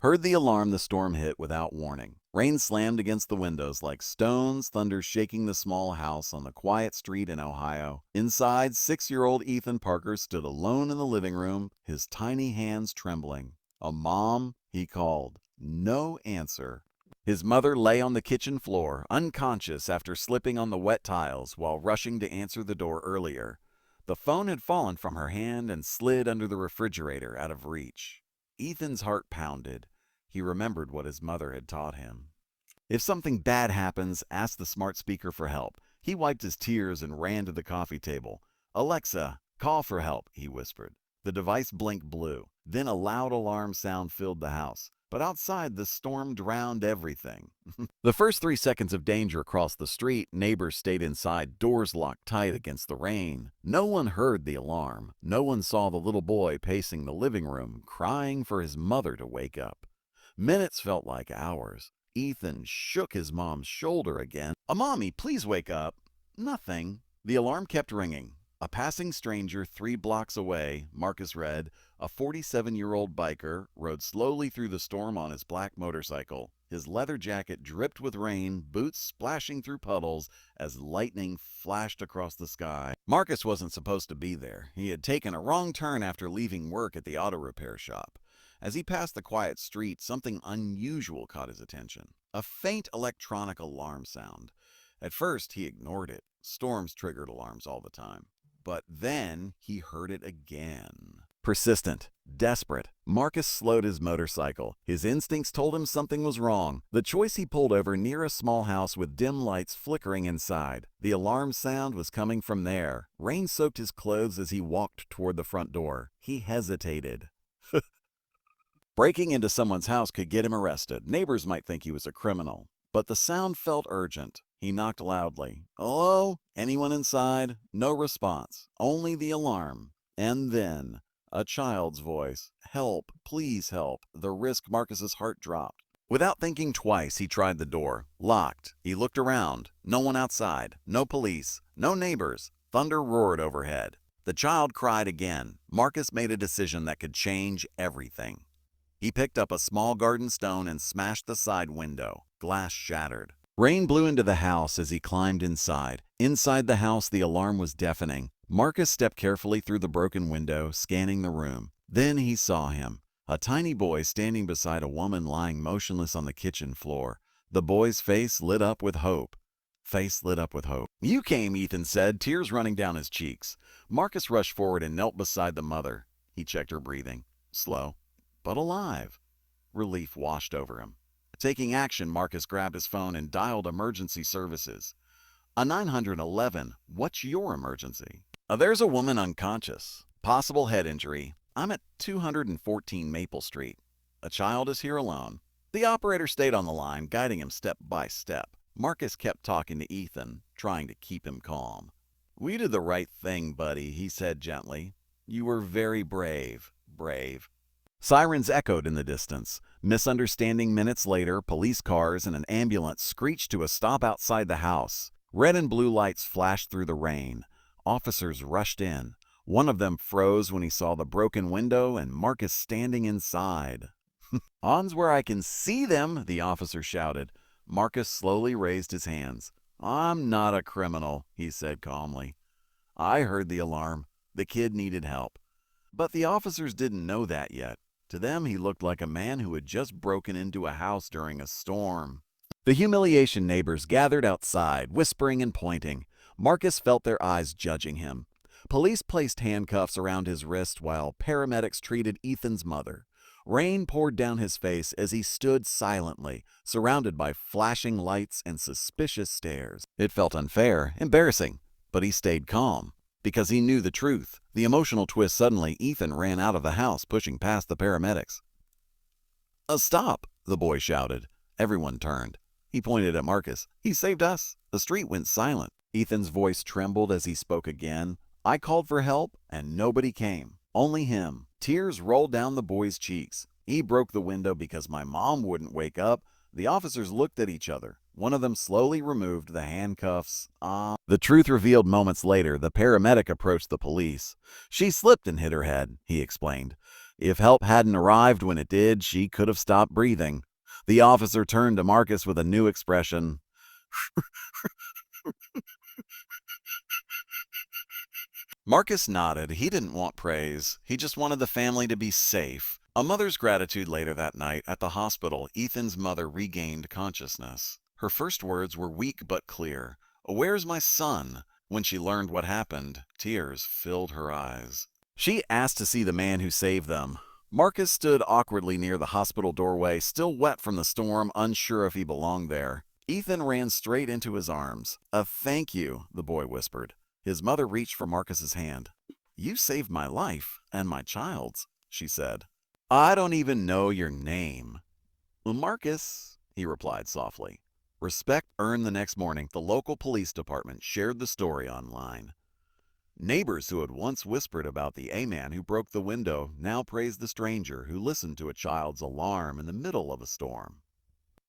Heard the alarm. The storm hit without warning. Rain slammed against the windows like stones, thunder shaking the small house on the quiet street in Ohio. Inside, 6-year-old Ethan Parker stood alone in the living room, his tiny hands trembling. "A mom?" he called. No answer. His mother lay on the kitchen floor, unconscious after slipping on the wet tiles while rushing to answer the door earlier. The phone had fallen from her hand and slid under the refrigerator out of reach. Ethan's heart pounded. He remembered what his mother had taught him. If something bad happens, ask the smart speaker for help. He wiped his tears and ran to the coffee table. "Alexa, call for help," he whispered. The device blinked blue. Then a loud alarm sound filled the house. But outside, the storm drowned everything. The first 3 seconds of danger across the street, neighbors stayed inside, doors locked tight against the rain. No one heard the alarm. No one saw the little boy pacing the living room, crying for his mother to wake up. Minutes felt like hours. Ethan shook his mom's shoulder again. "Mommy, please wake up." Nothing. The alarm kept ringing. A passing stranger 3 blocks away, Marcus read, a 47-year-old biker, rode slowly through the storm on his black motorcycle. His leather jacket dripped with rain, boots splashing through puddles as lightning flashed across the sky. Marcus wasn't supposed to be there. He had taken a wrong turn after leaving work at the auto repair shop. As he passed the quiet street, something unusual caught his attention. A faint electronic alarm sound. At first, he ignored it. Storms triggered alarms all the time. But then he heard it again. Persistent, desperate, Marcus slowed his motorcycle. His instincts told him something was wrong. The choice he pulled over near a small house with dim lights flickering inside. The alarm sound was coming from there. Rain soaked his clothes as he walked toward the front door. He hesitated. Breaking into someone's house could get him arrested. Neighbors might think he was a criminal. But the sound felt urgent. He knocked loudly. "Hello? Anyone inside?" No response. Only the alarm. And then, a child's voice. "Help, please help." The risk Marcus's heart dropped. Without thinking twice, he tried the door. Locked. He looked around. No one outside. No police. No neighbors. Thunder roared overhead. The child cried again. Marcus made a decision that could change everything. He picked up a small garden stone and smashed the side window. Glass shattered. Rain blew into the house as he climbed inside. Inside the house, the alarm was deafening. Marcus stepped carefully through the broken window, scanning the room. Then he saw him. A tiny boy standing beside a woman lying motionless on the kitchen floor. The boy's face lit up with hope. "You came," Ethan said, tears running down his cheeks. Marcus rushed forward and knelt beside the mother. He checked her breathing. Slow, but alive. Relief washed over him. Taking action, Marcus grabbed his phone and dialed emergency services. A 911, what's your emergency? There's a woman unconscious. Possible head injury. I'm at 214 Maple Street. A child is here alone. The operator stayed on the line, guiding him step by step. Marcus kept talking to Ethan, trying to keep him calm. "We did the right thing, buddy," he said gently. "You were very brave. Sirens echoed in the distance. Misunderstanding minutes later, police cars and an ambulance screeched to a stop outside the house. Red and blue lights flashed through the rain. Officers rushed in. One of them froze when he saw the broken window and Marcus standing inside. "On's where I can see them," the officer shouted. Marcus slowly raised his hands. "I'm not a criminal," he said calmly. "I heard the alarm. The kid needed help." But the officers didn't know that yet. To them, he looked like a man who had just broken into a house during a storm. The humiliation neighbors gathered outside, whispering and pointing. Marcus felt their eyes judging him. Police placed handcuffs around his wrist while paramedics treated Ethan's mother. Rain poured down his face as he stood silently, surrounded by flashing lights and suspicious stares. It felt unfair, embarrassing, but he stayed calm. Because he knew the truth. The emotional twist suddenly, Ethan ran out of the house, pushing past the paramedics. "Stop!" the boy shouted. Everyone turned. He pointed at Marcus. "He saved us." The street went silent. Ethan's voice trembled as he spoke again. "I called for help, and nobody came. Only him." Tears rolled down the boy's cheeks. "He broke the window because my mom wouldn't wake up." The officers looked at each other. One of them slowly removed the handcuffs. The truth revealed moments later. The paramedic approached the police. "She slipped and hit her head," he explained. If help hadn't arrived when it did, she could have stopped breathing. The officer turned to Marcus with a new expression. Marcus nodded. He didn't want praise. He just wanted the family to be safe. A mother's gratitude later that night at the hospital, Ethan's mother regained consciousness. Her first words were weak but clear. "Where's my son?" When she learned what happened, tears filled her eyes. She asked to see the man who saved them. Marcus stood awkwardly near the hospital doorway, still wet from the storm, unsure if he belonged there. Ethan ran straight into his arms. Thank you," the boy whispered. His mother reached for Marcus's hand. "You saved my life and my child's," she said. "I don't even know your name." "Marcus," he replied softly. Respect earned the next morning, the local police department shared the story online. Neighbors who had once whispered about the A-man who broke the window now praised the stranger who listened to a child's alarm in the middle of a storm.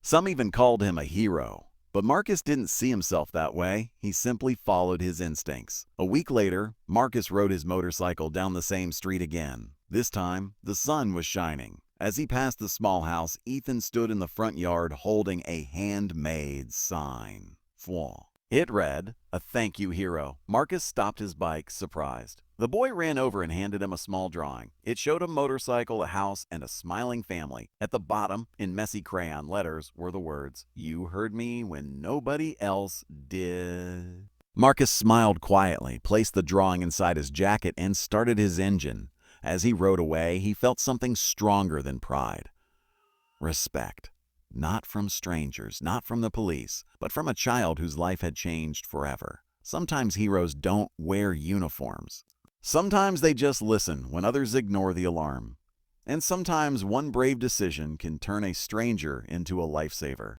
Some even called him a hero. But Marcus didn't see himself that way. He simply followed his instincts. A week later, Marcus rode his motorcycle down the same street again. This time, the sun was shining. As he passed the small house, Ethan stood in the front yard holding a handmade sign. Fwa. It read, "A thank you, hero." Marcus stopped his bike, surprised. The boy ran over and handed him a small drawing. It showed a motorcycle, a house, and a smiling family. At the bottom, in messy crayon letters, were the words, "You heard me when nobody else did." Marcus smiled quietly, placed the drawing inside his jacket, and started his engine. As he rode away, he felt something stronger than pride. Respect. Not from strangers, not from the police, but from a child whose life had changed forever. Sometimes heroes don't wear uniforms. Sometimes they just listen when others ignore the alarm. And sometimes one brave decision can turn a stranger into a lifesaver.